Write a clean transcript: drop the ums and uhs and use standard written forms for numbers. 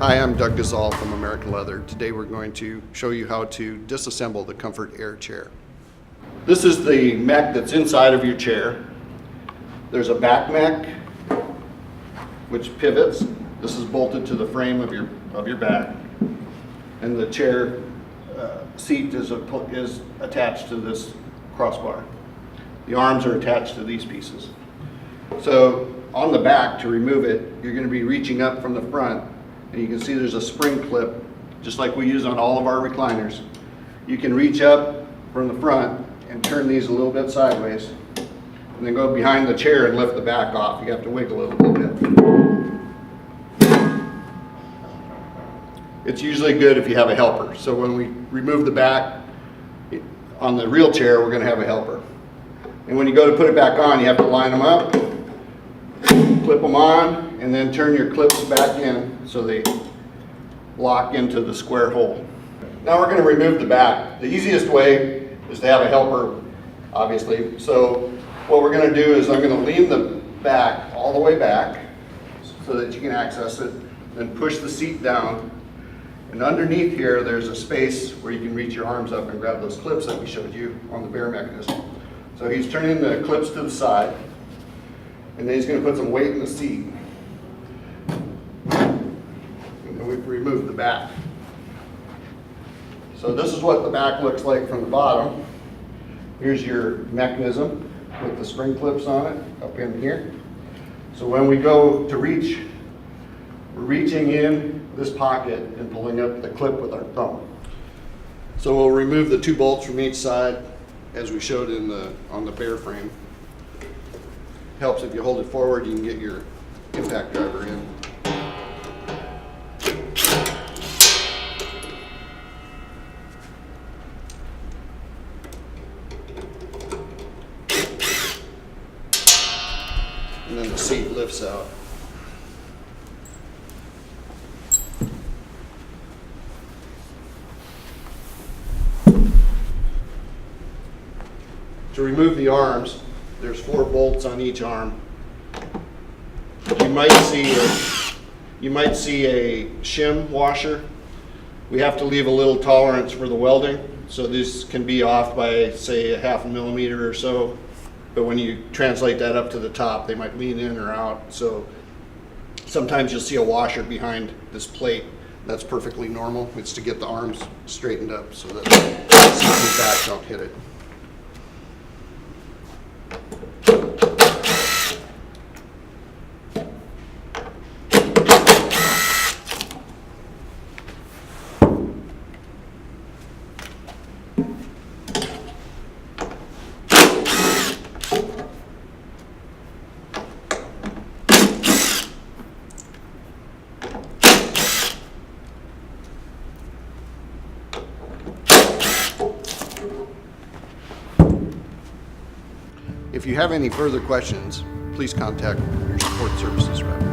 Hi, I'm Doug Gazal from American Leather. Today we're going to show you how to disassemble the Comfort Air chair. This is the mech that's inside of your chair. There's a back mech which pivots. This is bolted to the frame of your back, and the chair seat is attached to this crossbar. The arms are attached to these pieces. So on the back, to remove it, you're going to be reaching up from the front, and you can see there's a spring clip, just like we use on all of our recliners. You can reach up from the front and turn these a little bit sideways, and then go behind the chair and lift the back off. You have to wiggle it a little bit. It's usually good if you have a helper. So when we remove the back on the real chair, we're going to have a helper. And when you go to put it back on, you have to line them up, clip them on, and then turn your clips back in so they lock into the square hole. Now we're going to remove the back. The easiest way is to have a helper, obviously. So what we're going to do is I'm going to lean the back all the way back so that you can access it, then push the seat down. And underneath here, there's a space where you can reach your arms up and grab those clips that we showed you on the bear mechanism. So he's turning the clips to the side, and then he's going to put some weight in the seat. And then we remove the back. So this is what the back looks like from the bottom. Here's your mechanism with the spring clips on it up in here. So when we go to reach, we're reaching in this pocket and pulling up the clip with our thumb. So we'll remove the 2 bolts from each side as we showed on the bear frame. Helps if you hold it forward, you can get your impact driver in. And then the seat lifts out. To remove the arms, there's 4 bolts on each arm. You might see a shim washer. We have to leave a little tolerance for the welding, so this can be off by, say, 1/2 millimeter or so. But when you translate that up to the top, they might lean in or out. So sometimes you'll see a washer behind this plate. That's perfectly normal. It's to get the arms straightened up so that the seat and back don't hit it. If you have any further questions, please contact your support services rep.